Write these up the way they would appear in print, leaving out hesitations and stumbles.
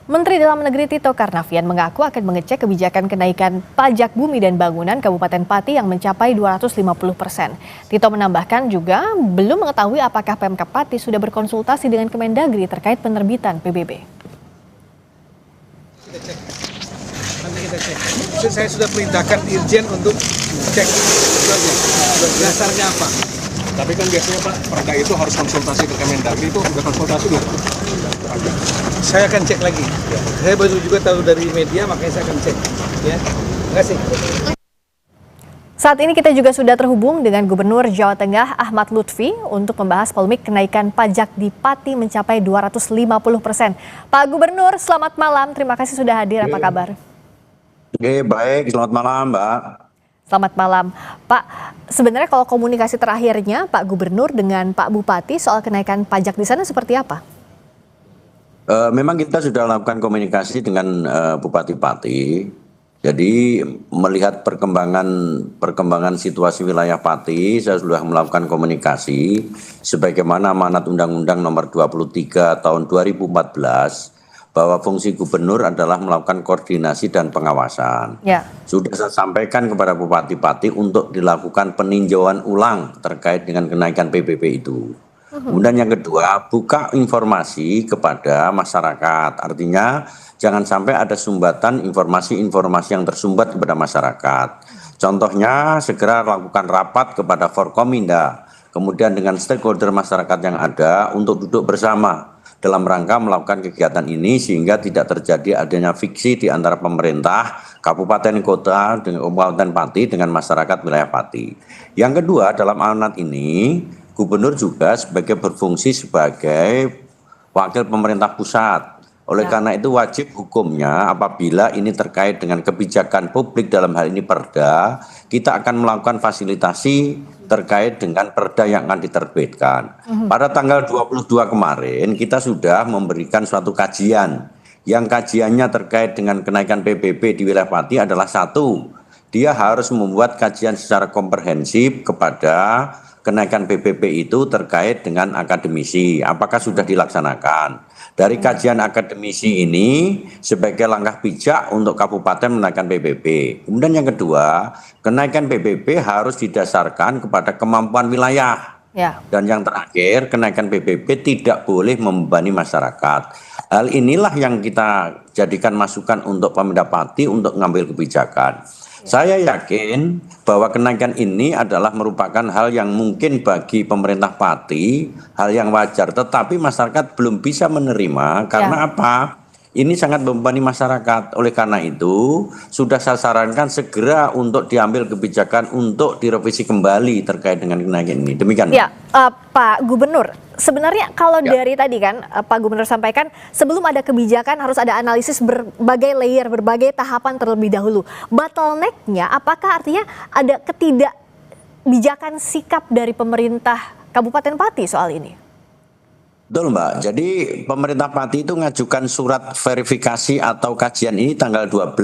Menteri Dalam Negeri Tito Karnavian mengaku akan mengecek kebijakan kenaikan pajak bumi dan bangunan Kabupaten Pati yang mencapai 250%. Tito menambahkan juga belum mengetahui apakah Pemkab Pati sudah berkonsultasi dengan Kemendagri terkait penerbitan PBB. Nanti kita cek. Saya sudah perintahkan Irjen untuk cek dasarnya apa. Tapi kan biasanya Pak, perda itu harus konsultasi ke Kemendagri, itu udah konsultasi belum? Saya akan cek lagi. Saya baru juga tahu dari media, makanya saya akan cek. Ya, terima kasih. Saat ini kita juga sudah terhubung dengan Gubernur Jawa Tengah Ahmad Lutfi untuk membahas polemik kenaikan pajak di Pati mencapai 250%. Pak Gubernur, selamat malam. Terima kasih sudah hadir. Apa kabar? Oke, baik. Selamat malam, Mbak. Selamat malam. Pak, sebenarnya kalau komunikasi terakhirnya Pak Gubernur dengan Pak Bupati soal kenaikan pajak di sana seperti apa? Memang kita sudah lakukan komunikasi dengan Bupati Pati. Jadi melihat perkembangan situasi wilayah Pati, saya sudah melakukan komunikasi sebagaimana amanat Undang-Undang Nomor 23 Tahun 2014 bahwa fungsi gubernur adalah melakukan koordinasi dan pengawasan. Ya. Sudah saya sampaikan kepada Bupati Pati untuk dilakukan peninjauan ulang terkait dengan kenaikan PBB itu. Kemudian yang kedua, buka informasi kepada masyarakat. Artinya jangan sampai ada sumbatan informasi-informasi yang tersumbat kepada masyarakat. Contohnya segera lakukan rapat kepada Forkominda, kemudian dengan stakeholder masyarakat yang ada untuk duduk bersama dalam rangka melakukan kegiatan ini sehingga tidak terjadi adanya fiksi di antara pemerintah, kabupaten kota, dengan Kabupaten Pati dengan masyarakat wilayah Pati. Yang kedua, dalam amanat ini, gubernur juga berfungsi sebagai wakil pemerintah pusat. Oleh karena itu wajib hukumnya apabila ini terkait dengan kebijakan publik dalam hal ini perda, kita akan melakukan fasilitasi terkait dengan perda yang akan diterbitkan. Pada tanggal 22 kemarin kita sudah memberikan suatu kajian. Yang kajiannya terkait dengan kenaikan PBB di wilayah Pati adalah satu, dia harus membuat kajian secara komprehensif kepada kenaikan PBB itu terkait dengan akademisi. Apakah sudah dilaksanakan? Dari kajian akademisi ini sebagai langkah bijak untuk kabupaten menaikkan PBB. Kemudian yang kedua, kenaikan PBB harus didasarkan kepada kemampuan wilayah. Ya. Dan yang terakhir, kenaikan PBB tidak boleh membebani masyarakat. Hal inilah yang kita jadikan masukan untuk Pemda Pati untuk mengambil kebijakan. Saya yakin bahwa kenaikan ini adalah merupakan hal yang mungkin bagi pemerintah Pati, hal yang wajar, tetapi masyarakat belum bisa menerima karena apa? Ini sangat membebani masyarakat. Oleh karena itu, sudah saya sarankan segera untuk diambil kebijakan untuk direvisi kembali terkait dengan kenaikan ini. Demikian. Ya, Pak Gubernur, sebenarnya kalau dari tadi kan Pak Gubernur sampaikan sebelum ada kebijakan harus ada analisis berbagai layer, berbagai tahapan terlebih dahulu. Bottleneck-nya apakah artinya ada ketidakbijakan sikap dari pemerintah Kabupaten Pati soal ini? Betul Mbak, jadi pemerintah Pati itu mengajukan surat verifikasi atau kajian ini tanggal 12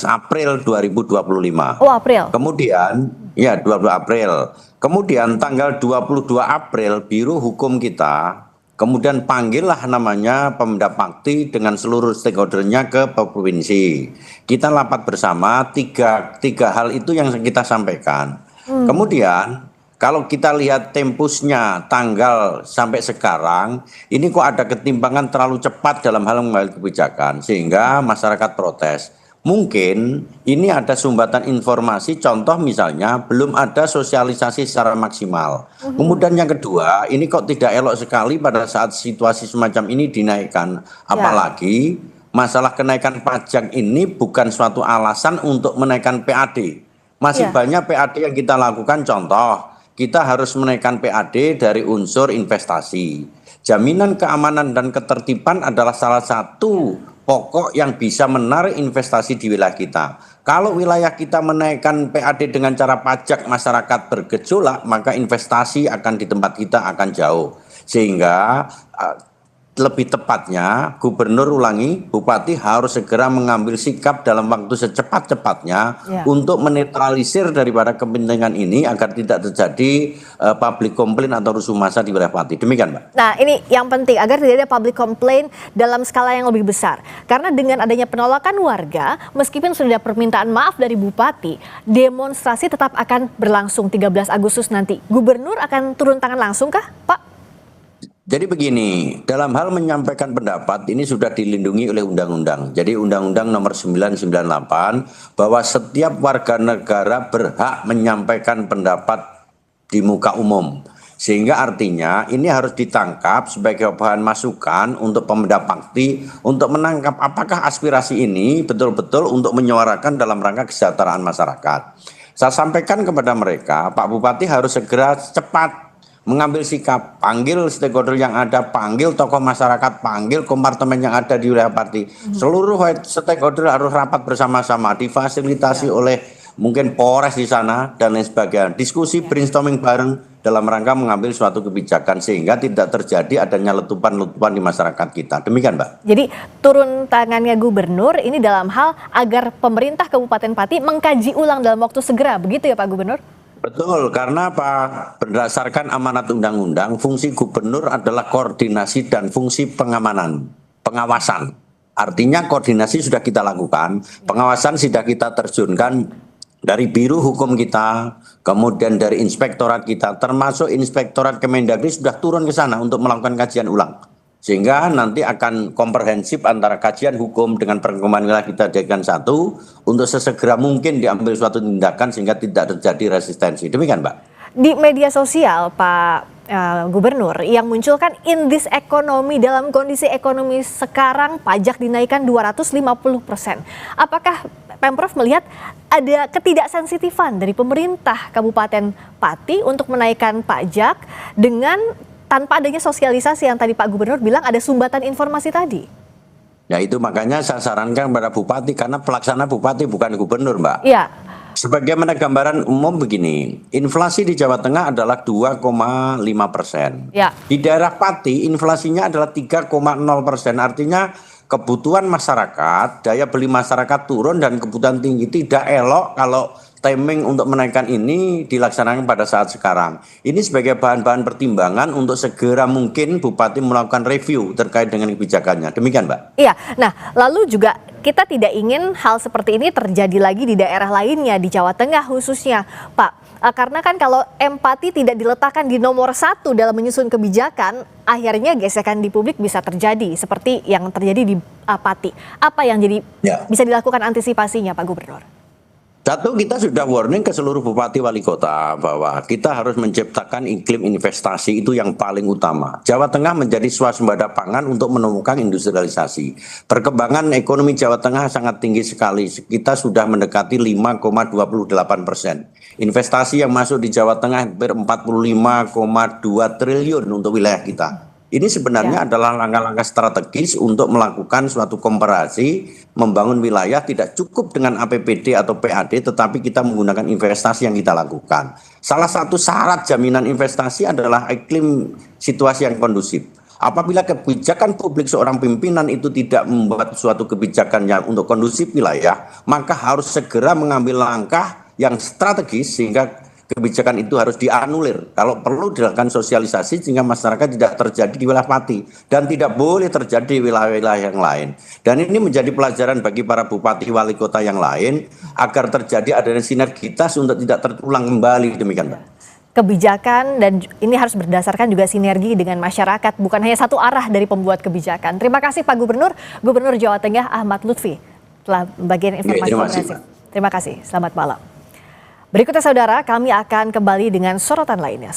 April 2025. Oh, April. Kemudian, ya 20 April. Kemudian tanggal 22 April Biro Hukum kita, kemudian panggillah namanya Pemda Pati dengan seluruh stakeholdernya ke provinsi. Kita rapat bersama tiga hal itu yang kita sampaikan. Kemudian, kalau kita lihat tempusnya tanggal sampai sekarang, ini kok ada ketimpangan terlalu cepat dalam hal mengambil kebijakan, sehingga masyarakat protes. Mungkin ini ada sumbatan informasi, contoh misalnya belum ada sosialisasi secara maksimal. Kemudian yang kedua, ini kok tidak elok sekali pada saat situasi semacam ini dinaikkan. Apalagi masalah kenaikan pajak ini bukan suatu alasan untuk menaikkan PAD. Masih banyak PAD yang kita lakukan, contoh. Kita harus menaikkan PAD dari unsur investasi. Jaminan keamanan dan ketertiban adalah salah satu pokok yang bisa menarik investasi di wilayah kita. Kalau wilayah kita menaikkan PAD dengan cara pajak masyarakat bergejolak, maka investasi akan di tempat kita akan jauh. Sehingga lebih tepatnya Bupati harus segera mengambil sikap dalam waktu secepat-cepatnya untuk menetralisir daripada kepentingan ini agar tidak terjadi public complaint atau rusuh massa di wilayah Pati. Demikian, Mbak. Nah, ini yang penting agar tidak ada public complaint dalam skala yang lebih besar. Karena dengan adanya penolakan warga, meskipun sudah ada permintaan maaf dari Bupati, demonstrasi tetap akan berlangsung 13 Agustus nanti. Gubernur akan turun tangan langsung kah, Pak? Jadi begini, dalam hal menyampaikan pendapat ini sudah dilindungi oleh undang-undang. Jadi Undang-Undang Nomor 998 bahwa setiap warga negara berhak menyampaikan pendapat di muka umum. Sehingga artinya ini harus ditangkap sebagai bahan masukan untuk Pemda Pati untuk menangkap apakah aspirasi ini betul-betul untuk menyuarakan dalam rangka kesejahteraan masyarakat. Saya sampaikan kepada mereka, Pak Bupati harus segera cepat mengambil sikap, panggil stakeholder yang ada, panggil tokoh masyarakat, panggil kompartemen yang ada di wilayah Pati. Seluruh stakeholder harus rapat bersama-sama, difasilitasi oleh mungkin Polres di sana dan lain sebagainya. Diskusi brainstorming bareng dalam rangka mengambil suatu kebijakan sehingga tidak terjadi adanya letupan-letupan di masyarakat kita. Demikian, Mbak. Jadi turun tangannya gubernur ini dalam hal agar pemerintah Kabupaten Pati mengkaji ulang dalam waktu segera, begitu ya Pak Gubernur? Betul, karena apa? Berdasarkan amanat undang-undang, fungsi gubernur adalah koordinasi dan fungsi pengamanan, pengawasan. Artinya koordinasi sudah kita lakukan, pengawasan sudah kita terjunkan dari Biro Hukum kita, kemudian dari inspektorat kita, termasuk inspektorat Kemendagri sudah turun ke sana untuk melakukan kajian ulang. Sehingga nanti akan komprehensif antara kajian hukum dengan perkembangan wilayah kita jadikan satu untuk sesegera mungkin diambil suatu tindakan sehingga tidak terjadi resistensi. Demikian, Mbak. Di media sosial, Pak Gubernur, yang muncul kan indeks ekonomi dalam kondisi ekonomi sekarang pajak dinaikkan 250%. Apakah Pemprov melihat ada ketidaksensitifan dari pemerintah Kabupaten Pati untuk menaikkan pajak dengan tanpa adanya sosialisasi yang tadi Pak Gubernur bilang ada sumbatan informasi tadi? Ya itu makanya saya sarankan kepada Bupati karena pelaksana Bupati bukan Gubernur, Mbak. Iya. Sebagaimana gambaran umum begini, inflasi di Jawa Tengah adalah 2,5%. Ya. Di daerah Pati inflasinya adalah 3,0%. Artinya kebutuhan masyarakat, daya beli masyarakat turun dan kebutuhan tinggi. Tidak elok kalau timing untuk menaikkan ini dilaksanakan pada saat sekarang. Ini sebagai bahan-bahan pertimbangan untuk segera mungkin Bupati melakukan review terkait dengan kebijakannya. Demikian, Mbak. Iya, nah lalu juga kita tidak ingin hal seperti ini terjadi lagi di daerah lainnya, di Jawa Tengah khususnya, Pak. Karena kan kalau empati tidak diletakkan di nomor 1 dalam menyusun kebijakan, akhirnya gesekan di publik bisa terjadi seperti yang terjadi di Pati. Apa yang bisa dilakukan antisipasinya, Pak Gubernur? Satu, kita sudah warning ke seluruh bupati wali kota bahwa kita harus menciptakan iklim investasi, itu yang paling utama. Jawa Tengah menjadi swasembada pangan untuk menemukan industrialisasi. Perkembangan ekonomi Jawa Tengah sangat tinggi sekali. Kita sudah mendekati 5,28%. Investasi yang masuk di Jawa Tengah hampir 45,2 triliun untuk wilayah kita. Ini sebenarnya adalah langkah-langkah strategis untuk melakukan suatu komparasi, membangun wilayah tidak cukup dengan APBD atau PAD, tetapi kita menggunakan investasi yang kita lakukan. Salah satu syarat jaminan investasi adalah iklim situasi yang kondusif. Apabila kebijakan publik seorang pimpinan itu tidak membuat suatu kebijakan yang untuk kondusif wilayah, maka harus segera mengambil langkah yang strategis sehingga kebijakan itu harus dianulir. Kalau perlu dilakukan sosialisasi sehingga masyarakat tidak terjadi di wilayah Pati dan tidak boleh terjadi di wilayah-wilayah yang lain. Dan ini menjadi pelajaran bagi para bupati wali kota yang lain agar terjadi adanya sinergitas untuk tidak terulang kembali. Demikian, Pak. Kebijakan dan ini harus berdasarkan juga sinergi dengan masyarakat, bukan hanya satu arah dari pembuat kebijakan. Terima kasih Pak Gubernur, Gubernur Jawa Tengah Ahmad Lutfi telah membagikan informasi komprehensif. Terima kasih. Selamat malam. Berikutnya saudara, kami akan kembali dengan sorotan lainnya.